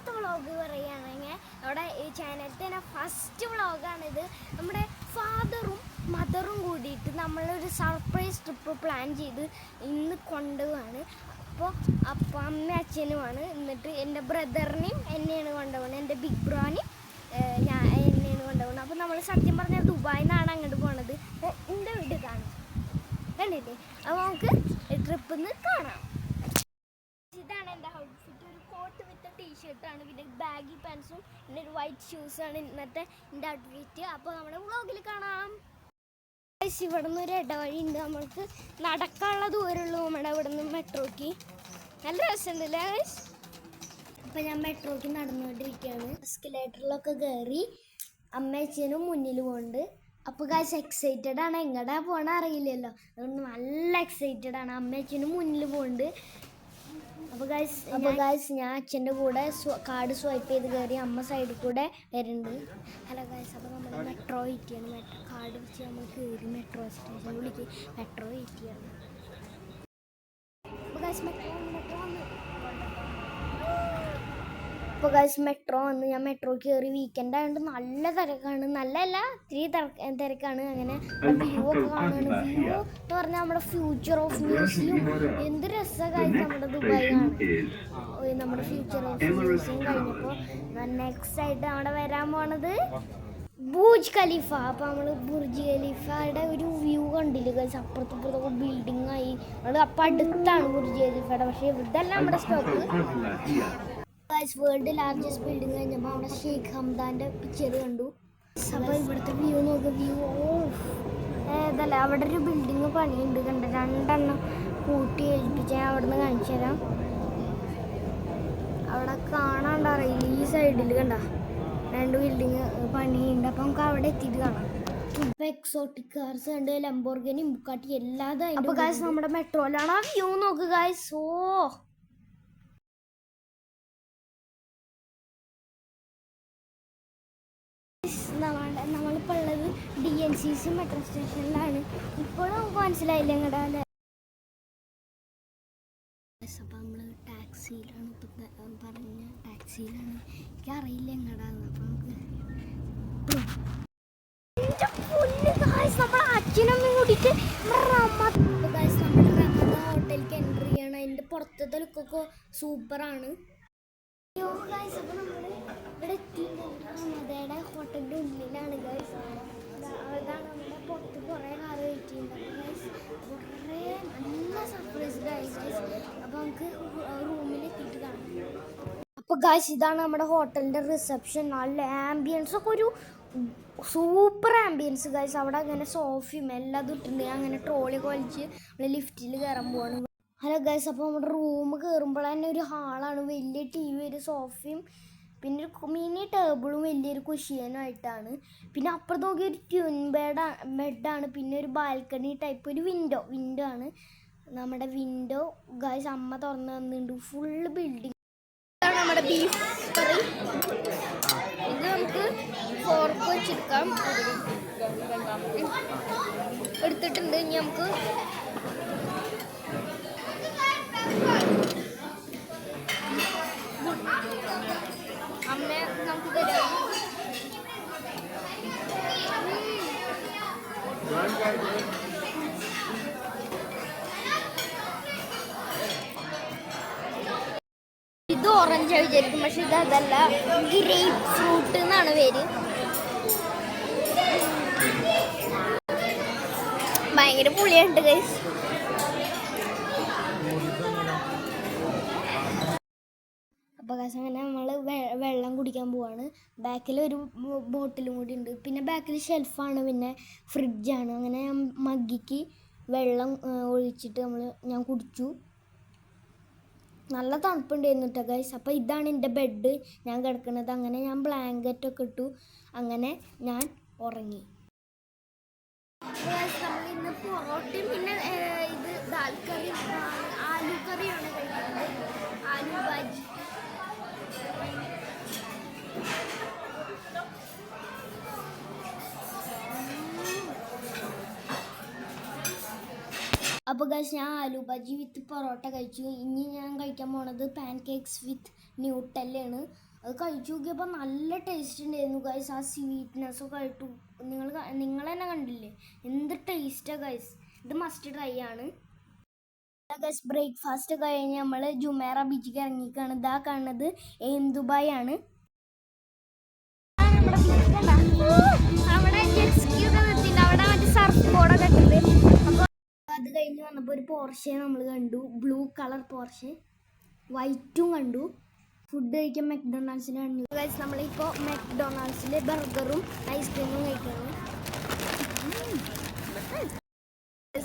ഇന്നത്തെ വ്ളോഗ് പറയുകയാണെങ്കിൽ നമ്മുടെ ഈ ചാനലിൽ തന്നെ ഫസ്റ്റ് വ്ളോഗാണിത്. നമ്മുടെ ഫാദറും മദറും കൂടിയിട്ട് നമ്മളൊരു സർപ്രൈസ് ട്രിപ്പ് പ്ലാൻ ചെയ്ത് ഇന്ന് കൊണ്ടുപോവാണ്. അപ്പോൾ അമ്മ അച്ഛനുമാണ്. എന്നിട്ട് എൻ്റെ ബ്രദറിനെയും എന്നെയാണ് കൊണ്ടുപോകുന്നത്, എൻ്റെ ബിഗ് ബ്രോനെയും എന്നെയാണ് കൊണ്ടുപോകുന്നത്. അപ്പോൾ നമ്മൾ സത്യം പറഞ്ഞാൽ ദുബായിൽ നിന്നാണ് അങ്ങോട്ട് പോണത്. എൻ്റെ വീട് കാണാം, കണ്ടില്ലേ? അപ്പോൾ നമുക്ക് ട്രിപ്പിൽ നിന്ന് കാണാം. ഇതാണ് എൻ്റെ ഔട്ട്ഫിറ്റ്. ഒരു കോട്ട് വിത്ത് ടീഷർട്ടാണ്, പിന്നെ ബാഗി പാൻസും പിന്നെ ഒരു വൈറ്റ് ഷൂസാണ് ഇന്നത്തെ എൻ്റെ ഔട്ട്ഫിറ്റ്. അപ്പോൾ നമ്മുടെ വ്ളോഗിൽ കാണാം. ഇവിടെ നിന്ന് ഒരു ഇടവഴി ഉണ്ട്, നമ്മൾക്ക് നടക്കാനുള്ള ദൂരമുള്ളൂ നമ്മുടെ ഇവിടെ നിന്ന് മെട്രോക്ക്. നല്ല രസമുണ്ടല്ലേ? അപ്പം ഞാൻ മെട്രോക്ക് നടന്നുകൊണ്ടിരിക്കുകയാണ്. എസ്കലേറ്ററിലൊക്കെ കയറി അമ്മയച്ഛനും മുന്നിൽ പോകുന്നുണ്ട്. അപ്പോൾ ഗായ്സ് എക്സൈറ്റഡ് ആണ്, എങ്ങടാ പോകണ അറിയില്ലല്ലോ, അതുകൊണ്ട് നല്ല എക്സൈറ്റഡ് ആണ്. അമ്മയച്ഛനും മുന്നിൽ പോകുന്നുണ്ട്. അപ്പോൾ ഗായ്സ് ഞാൻ അച്ഛൻ്റെ കൂടെ കാർഡ് സ്വൈപ്പ് ചെയ്ത് കയറി, അമ്മ സൈഡിൽ കൂടെ വരുന്നുണ്ട്. ഹലോ ഗായ്സ്, അപ്പോൾ നമ്മൾ മെട്രോ വെയിറ്റ് ചെയ്യണം. കാർഡ് വെച്ച് നമ്മൾ കയറി മെട്രോ സ്റ്റേഷനിൽ വിളിക്ക് മെട്രോ വെയിറ്റ് ചെയ്യണം. അപ്പോൾ ഗായ്സ് മെട്രോ വന്ന് ഞാൻ മെട്രോ കയറി. വീക്കെൻഡ് ആയതുകൊണ്ട് നല്ല തിരക്കാണ്, നല്ലതല്ല ഇത്തിരി തിരക്കാണ്. അങ്ങനെ വ്യൂ ഒക്കെ കാണുകയാണ്. വ്യൂ എന്ന് പറഞ്ഞാൽ നമ്മുടെ ഫ്യൂച്ചർ ഓഫ് മ്യൂസിയം. എന്ത് രസമാണ് നമ്മുടെ ദുബായ് കാണാൻ. നമ്മുടെ ഫ്യൂച്ചർ ഓഫ് മ്യൂസിയം കഴിഞ്ഞപ്പോൾ നെക്സ്റ്റ് ആയിട്ട് അവിടെ വരാൻ പോണത് ബുർജ് ഖലീഫ. അപ്പോൾ നമ്മൾ ബുർജ് ഖലീഫയുടെ ഒരു വ്യൂ കണ്ടില്ല ഗൈസ്? അപ്പുറത്തിപ്പുറത്തൊക്കെ ബിൽഡിംഗ് ആയി. നമ്മൾ അപ്പം അടുത്താണ് ബുർജ് ഖലീഫയുടെ, പക്ഷേ ഇവിടെയല്ല നമ്മുടെ stop. Guys world largest building കഴിഞ്ഞപ്പോൾ അവിടെ ഷെയ്ഖ് ഹംദാൻ്റെ പിക്ചർ കണ്ടു. അപ്പോൾ ഇവിടുത്തെ വ്യൂ നോക്കുക. വ്യൂ ഏതല്ല, അവിടെ ഒരു ബിൽഡിങ് പണിയുണ്ട്, കണ്ട 2 എണ്ണം കൂട്ടി ഏൽപ്പിച്ച് ഞാൻ അവിടെ നിന്ന് കാണിച്ചു തരാം. അവിടെ കാണാണ്ടറിയില്ല, ഈ സൈഡിൽ കണ്ട 2 ബിൽഡിങ് പണിയുണ്ട്. അപ്പം നമുക്ക് അവിടെ എത്തിയിട്ട് കാണാം. ഇപ്പോൾ എക്സോട്ടിക് കാർസ് ഉണ്ട്, ലംബോർഗിനി, ബുക്കാട്ടി എല്ലാതും. അപ്പോൾ ഗൈസ് നമ്മുടെ മെട്രോയിലാണ്. ആ വ്യൂ നോക്കുക ഗൈസ്. നമ്മളിപ്പോൾ ഉള്ളത് DNCC മെട്രോ സ്റ്റേഷനിലാണ്. ഇപ്പോഴും നമുക്ക് മനസ്സിലായില്ല എങ്ങടാ അല്ലേ? അപ്പം നമ്മൾ ടാക്സിയിലാണ്, ഇപ്പം പറഞ്ഞ ടാക്സിയിലാണ്. എനിക്കറിയില്ല എങ്ങടാന്ന്. അപ്പം നമുക്ക് നമ്മളെ അച്ഛനമ്മ കൂടിയിട്ട് നമ്മുടെ റമദ ഹോട്ടലിലേക്ക് എൻട്രി ചെയ്യണം. അതിൻ്റെ പുറത്തത്തെ ലുക്കൊക്കെ സൂപ്പറാണ്. അപ്പോൾ നമ്മൾ ഇവിടെ എത്തിയിട്ടുണ്ട്, ഹോട്ടലിൻ്റെ ഉള്ളിലാണ് ഗൈസ്. അതാണ് നമ്മുടെ പുറത്ത് കുറേ കാലം വെയിറ്റ് ചെയ്യുന്നുണ്ട് ഗൈസ്. കുറേ നല്ല സർപ്രൈസ്ഡ് ആയി ഗൈസ്. അപ്പോൾ നമുക്ക് റൂമിൽ എത്തിയിട്ട് കാണാം. അപ്പോൾ ഗൈസ് ഇതാണ് നമ്മുടെ ഹോട്ടലിൻ്റെ റിസപ്ഷൻ. നല്ല ആംബിയൻസ് ഒക്കെ, ഒരു സൂപ്പർ ആംബിയൻസ് ഗൈസ്. അവിടെ അങ്ങനെ സോഫയും എല്ലാം ഇട്ടിട്ടുണ്ട്. അങ്ങനെ ട്രോളിയൊക്കെ വലിച്ച് നമ്മൾ ലിഫ്റ്റിൽ കയറാൻ പോവാണ്. ഹലോ ഗൈസ്, അപ്പോൾ നമ്മുടെ റൂം കയറുമ്പോൾ തന്നെ ഒരു ഹാളാണ്. വലിയ TV, ഒരു സോഫയും പിന്നെ ഒരു മിനി ടേബിളും വലിയൊരു കുഷ്യനും ആയിട്ടാണ്. പിന്നെ അപ്പുറത്ത് നോക്കി ഒരു ട്വിൻ ബെഡാണ്. പിന്നെ ഒരു ബാൽക്കണി ടൈപ്പ് ഒരു വിൻഡോ ആണ് നമ്മുടെ വിൻഡോ ഗൈസ്. അമ്മ തുറന്ന് തന്നിട്ടുണ്ട്. Full building. ഇതാണ് നമ്മുടെ ബീഫ് കറി. ഇത് നമുക്ക് ഫോർക്ക് വെച്ചെടുക്കാം. എടുത്തിട്ടുണ്ട്. ഇനി നമുക്ക് അമ്മ നമുക്ക് തരാം. ഇത് ഓറഞ്ച് വിചാരിക്കും, പക്ഷെ ഇത് അതല്ല, ഗ്രേപ്പ് ഫ്രൂട്ട് എന്നാണ് പേര്. ഭയങ്കര പുളിയുണ്ട് ഗൈസ്. അപ്പോൾ ഗൈസ് അങ്ങനെ നമ്മൾ വെള്ളം കുടിക്കാൻ പോവാണ്. ബാക്കിൽ ഒരു ബോട്ടിലും കൂടി ഉണ്ട്. പിന്നെ ബാക്കിൽ ഷെൽഫാണ്, പിന്നെ ഫ്രിഡ്ജാണ്. അങ്ങനെ ഞാൻ മഗ്ഗിക്ക് വെള്ളം ഒഴിച്ചിട്ട് ഞാൻ കുടിച്ചു. നല്ല തണുപ്പുണ്ടായിരുന്നു കേട്ടോ ഗൈസ്. അപ്പോൾ ഇതാണ് എൻ്റെ ബെഡ്, ഞാൻ കിടക്കുന്നത്. അങ്ങനെ ഞാൻ ബ്ലാങ്കറ്റൊക്കെ ഇട്ടു. അങ്ങനെ ഞാൻ ഉറങ്ങി. നമ്മൾ ഇന്ന് പൊറോട്ടയും പിന്നെ ഇത് ദാൽ കറി, ആലു കറിയാണ് കഴിക്കുന്നത്. ആലു ഭാജി. അപ്പോൾ ഗൈസ് ഞാൻ ആലു ഭാജി വിത്ത് പൊറോട്ട കഴിച്ചു. ഇനി ഞാൻ കഴിക്കാൻ പോണത് പാൻ കേക്ക്സ് വിത്ത് ന്യൂട്ടല്ലയാണ്. അത് കഴിച്ചു നോക്കിയപ്പോൾ നല്ല ടേസ്റ്റ് ഉണ്ടായിരുന്നു ഗൈസ്. ആ സ്വീറ്റ്നെസ്സൊക്കെ ആയിട്ടു നിങ്ങൾ തന്നെ കണ്ടില്ലേ എന്ത് ടേസ്റ്റാണ് ഗൈസ്. ഇത് മസ്റ്റ് ട്രൈ ആണ് ഗൈസ്. ബ്രേക്ക്ഫാസ്റ്റ് കഴിഞ്ഞ് നമ്മൾ ജുമേറ ബീച്ചിലേക്ക് ഇറങ്ങിക്കാണ്. ഇതാ കാണുന്നത് എയിം ദുബായ് ആണ്. അവിടെ അവിടെ മറ്റേ സർഫ് ബോർഡൊക്കെ ഉണ്ട്. അപ്പോൾ അത് കഴിഞ്ഞ് വന്നപ്പോൾ ഒരു പോർഷെ നമ്മൾ കണ്ടു, ബ്ലൂ കളർ പോർഷെ, വൈറ്റും കണ്ടു. ഫുഡ് കഴിക്കാൻ മെക്ഡൊണാൾഡ്സിൽ കണ്ടു ഗൈസ്. നമ്മളിപ്പോൾ മെക്ഡൊണാൾഡ്സിൽ ബർഗറും ഐസ്ക്രീമും കഴിക്കുകയാണ്.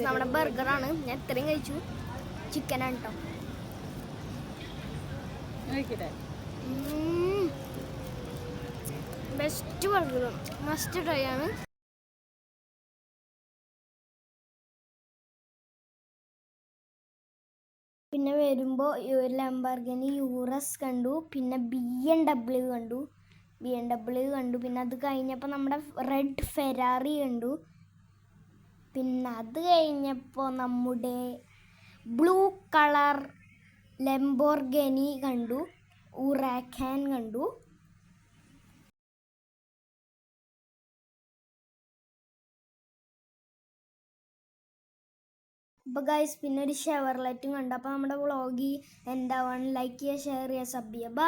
നമ്മുടെ ബർഗറാണ്, ഞാൻ ഇത്രയും കഴിച്ചു. ചിക്കനാണ് കേട്ടോ. ബെസ്റ്റ് ബർഗർ, മസ്റ്റ് ട്രൈ ആണ്. പിന്നെ വരുമ്പോൾ ലംബോർഗിനി യൂറസ് കണ്ടു, പിന്നെ BMW കണ്ടു. പിന്നെ അത് കഴിഞ്ഞപ്പോൾ നമ്മുടെ റെഡ് ഫെരാറി കണ്ടു. പിന്നെ അത് കഴിഞ്ഞപ്പോൾ നമ്മുടെ ബ്ലൂ കളർ ലംബോർഗിനി കണ്ടു, ഉറാക്കാൻ കണ്ടു. അപ്പോൾ ഗൈസ് പിന്നെ ഒരു ഷെവർലെറ്റും കണ്ടു. അപ്പോൾ നമ്മുടെ വ്ളോഗ് എന്താവാണ്, ലൈക്ക് ചെയ്യുക, ഷെയർ ചെയ്യുക, സബ് ചെയ്യുക.